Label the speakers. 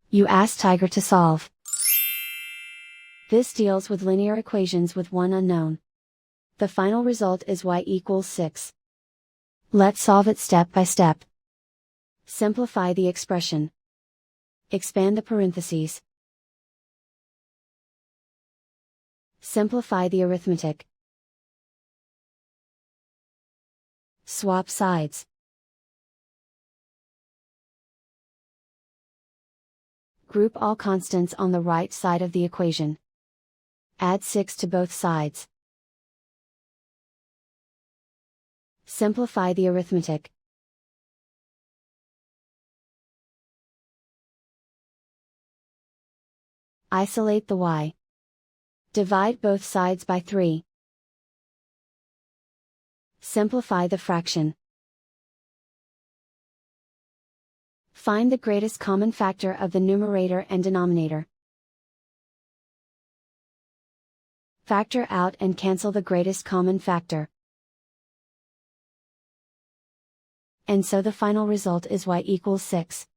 Speaker 1: You ask Tiger to solve. This deals with linear equations with one unknown. The final result is y equals 6. Let's solve it step by step. Simplify the expression. Expand the parentheses. Simplify the arithmetic. Swap sides. Group all constants on the right side of the equation. Add 6 to both sides. Simplify the arithmetic. Isolate the y. Divide both sides by 3. Simplify the fraction. Find the greatest common factor of the numerator and denominator. Factor out and cancel the greatest common factor. And so the final result is y equals 6.